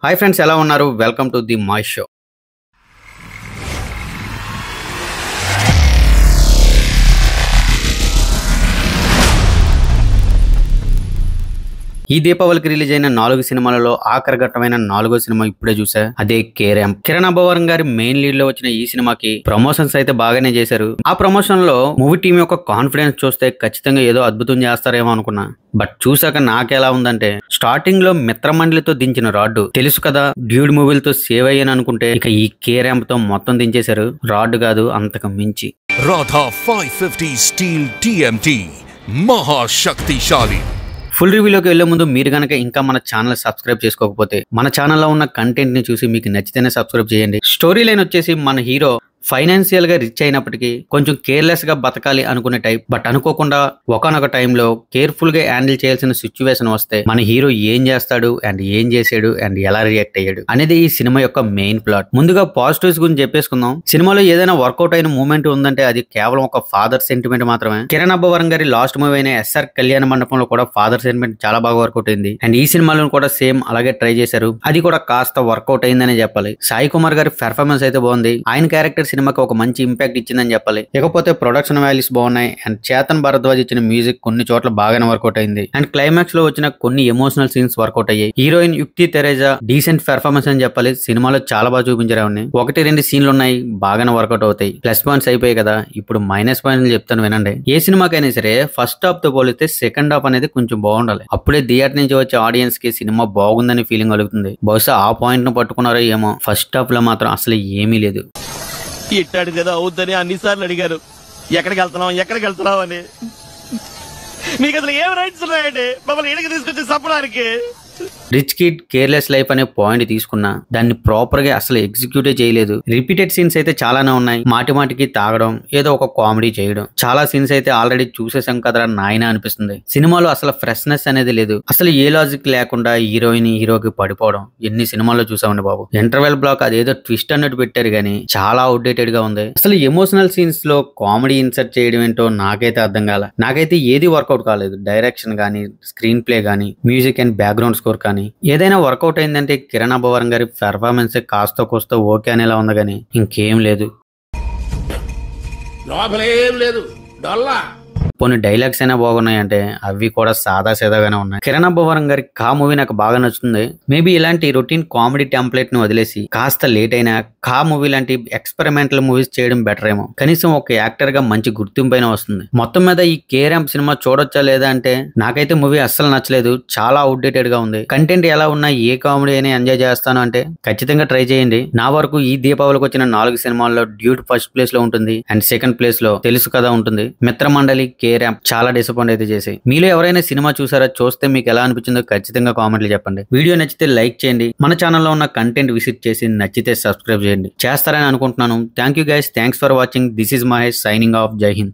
Hi friends, ఎలా ఉన్నారు? Welcome to the my show. ఈ దీపావళికి రిలీజ్ అయిన 4 సినిమాలలో ఆఖరి ఘట్టమైన 4వ సినిమా ఇప్పుడే చూసా. అదే కేరామ్. కిరణ్ అబ్బవరం గారి మెయిన్ లీడ్ లో వచ్చిన ఈ సినిమాకి ప్రమోషన్స్ అయితే బాగానే చేశారు. ఆ ప్రమోషన్ లో మూవీ టీం యొక్క కాన్ఫిడెన్స్ చూస్తే ఖచ్చితంగా ఏదో అద్భుతం చేస్తారేమో అనుకున్నా. బట్ చూసాక నాకెలా ఉందంటే, స్టార్టింగ్ లో మిత్రమండలితో దించిన రాడ్డు తెలుసు కదా, డ్యూడ్ మూవీలతో సేవ్ అయ్యాను అనుకుంటే ఇక ఈ కేరామ్ తో మొత్తం దించేశారు. రాడ్డు కాదు, అంతకు మించి. రాధా 550 స్టీల్ టీఎంటీ మహాశక్తిశాలి. ఫుల్ రివ్యూలోకి వెళ్లే ముందు మీరు గనక ఇంకా మన ఛానల్ సబ్స్క్రైబ్ చేసుకోకపోతే మన ఛానల్లో ఉన్న కంటెంట్ ని చూసి మీకు నచ్చితేనే సబ్స్క్రైబ్ చేయండి. స్టోరీ లైన్ వచ్చేసి మన హీరో ఫైనాన్షియల్ గా రిచ్ అయినప్పటికీ కొంచెం కేర్లెస్ గా బతకాలి అనుకునే టైప్. బట్ అనుకోకుండా ఒకనొక టైంలో కేర్ఫుల్ గా హ్యాండిల్ చేయాల్సిన సిచ్యువేషన్ వస్తే మన హీరో ఏం చేస్తాడు అండ్ ఏం చేసాడు అండ్ ఎలా రియాక్ట్ అయ్యాడు అనేది ఈ సినిమా యొక్క మెయిన్ ప్లాట్. ముందుగా పాజిటివ్స్ గురించి చెప్పేసుకుందాం. సినిమాలో ఏదైనా వర్కౌట్ అయిన మూమెంట్ ఉందంటే అది కేవలం ఒక ఫాదర్ సెంటిమెంట్ మాత్రమే. కిరణ్ అబ్బవరం గారి లాస్ట్ మూవీ అయిన ఎస్ఆర్ కళ్యాణ మండపంలో కూడా ఫాదర్ సెంటిమెంట్ చాలా బాగా వర్కౌట్ అయింది. అండ్ ఈ సినిమాలో కూడా సేమ్ అలాగే ట్రై చేశారు. అది కూడా కాస్త వర్కౌట్ అయిందనే చెప్పాలి. సాయి కుమార్ గారి పెర్ఫార్మెన్స్ అయితే బాగుంది. ఆయన క్యారెక్టర్ సినిమాకి ఒక మంచి ఇంపాక్ట్ ఇచ్చిందని చెప్పాలి. ఇకపోతే ప్రొడక్షన్ వాల్యూస్ బాగున్నాయి. అండ్ చేతన్ భరద్వాజ్ ఇచ్చిన మ్యూజిక్ కొన్ని చోట్ల బాగానే వర్కౌట్ అయింది. అండ్ క్లైమాక్స్ లో వచ్చిన కొన్ని ఎమోషనల్ సీన్స్ వర్కౌట్ అయ్యాయి. హీరోయిన్ యుక్తి తెరేజా డీసెంట్ పెర్ఫార్మెన్స్ అని చెప్పాలి. సినిమాలో చాలా బాగా చూపించారు. 1-2 సీన్లు ఉన్నాయి, బాగానే వర్కౌట్ అవుతాయి. ప్లస్ పాయింట్స్ అయిపోయాయి కదా, ఇప్పుడు మైనస్ పాయింట్లు చెప్తాను వినండి. ఏ సినిమాకైనా సరే ఫస్ట్ హాఫ్ తో పోలిస్తే సెకండ్ హాఫ్ అనేది కొంచెం బాగుండాలి. అప్పుడే థియేటర్ నుంచి వచ్చే ఆడియన్స్ కి సినిమా బాగుందని ఫీలింగ్ కలుగుతుంది. బహుశా ఆ పాయింట్ ను పట్టుకున్నారో ఏమో. ఫస్ట్ హాఫ్ లో మాత్రం అసలు ఏమీ లేదు. ఇట్టాడు కదా అవుద్దని అన్నిసార్లు అడిగారు, ఎక్కడికి వెళ్తున్నావు అని. మీకు అసలు ఏం రైట్స్ ఉన్నాయండి మమ్మల్ని ఇడికి తీసుకొచ్చి చెప్పడానికి? రిచ్ కిడ్ కేర్లెస్ లైఫ్ అనే పాయింట్ తీసుకున్నా దాన్ని ప్రాపర్ గా అసలు ఎగ్జిక్యూట్ చేయలేదు. రిపీటెడ్ సీన్స్ అయితే చాలానే ఉన్నాయి. మాటిమాటికి తాగడం, ఏదో ఒక కామెడీ చేయడం. చాలా సీన్స్ అయితే ఆల్రెడీ చూసేసాం కదరా నాయన అనిపిస్తుంది. సినిమాలో అసలు ఫ్రెష్నెస్ అనేది లేదు. అసలు ఏ లాజిక్ లేకుండా హీరోయిన్ హీరోకి పడిపోవడం ఎన్ని సినిమాల్లో చూసామండి బాబు. ఇంటర్వెల్ బ్లాక్ అదేదో ట్విస్ట్ అన్నట్టు పెట్టారు కానీ చాలా అవుట్డేటెడ్ గా ఉంది. అసలు ఎమోషనల్ సీన్స్ లో కామెడీ ఇన్సర్ట్ చేయడం ఏంటో నాకైతే అర్థం కాల. నాకైతే ఏది వర్కౌట్ కాలేదు. డైరెక్షన్ గానీ, స్క్రీన్ ప్లే గానీ, మ్యూజిక్ అండ్ బ్యాక్గ్రౌండ్ స్కోర్ కానీ ఏదైనా వర్కౌట్ అయిందంటే కిరణ్ అబ్బవరం గారి పెర్ఫార్మెన్స్ కాస్త కోస్త ఓకే అనేలా ఉంది కానీ ఇంకేం లేదు. కొన్ని డైలాగ్స్ అయినా బాగున్నాయంటే అవి కూడా సాదా సీదాగానే ఉన్నాయి. కిరణ్ అబ్బవరం గారి కా మూవీ నాకు బాగా నచ్చుతుంది. మేబీ ఇలాంటి రొటీన్ కామెడీ టెంప్లెట్ ను వదిలేసి కాస్త లేట్ అయినా కా మూవీ లాంటి ఎక్స్పెరిమెంటల్ మూవీస్ చేయడం బెటర్ ఏమో. కనీసం ఒక యాక్టర్ గా మంచి గుర్తింపు అయినా వస్తుంది. మొత్తం మీద ఈ కేరామ్ సినిమా చూడొచ్చా లేదా అంటే నాకైతే మూవీ అస్సలు నచ్చలేదు. చాలా అవుట్డేటెడ్ గా ఉంది. కంటెంట్ ఎలా ఉన్నా ఏ కామెడీ అయినా ఎంజాయ్ చేస్తాను అంటే ఖచ్చితంగా ట్రై చేయండి. నా వరకు ఈ దీపావళికి వచ్చిన 4 సినిమాల్లో డ్యూడ్ ఫస్ట్ ప్లేస్ లో ఉంటుంది అండ్ సెకండ్ ప్లేస్ లో తెలుసు కదా ఉంటుంది. మిత్రమండలి, కేరామ్ చాలా డిసప్పాయింట్ అయితే చేసి. మీలో ఎవరైనా సినిమా చూసారా? చూస్తే మీకు ఎలా అనిపించిందో ఖచ్చితంగా కామెంట్లు చెప్పండి. వీడియో నచ్చితే లైక్ చేయండి. మన ఛానల్లో ఉన్న కంటెంట్ విజిట్ చేసి నచ్చితే సబ్స్క్రైబ్ చేయండి. చేస్తారని అనుకుంటున్నాను. Thank you guys. Thanks for watching. This is Mahesh signing off. జై హింద్.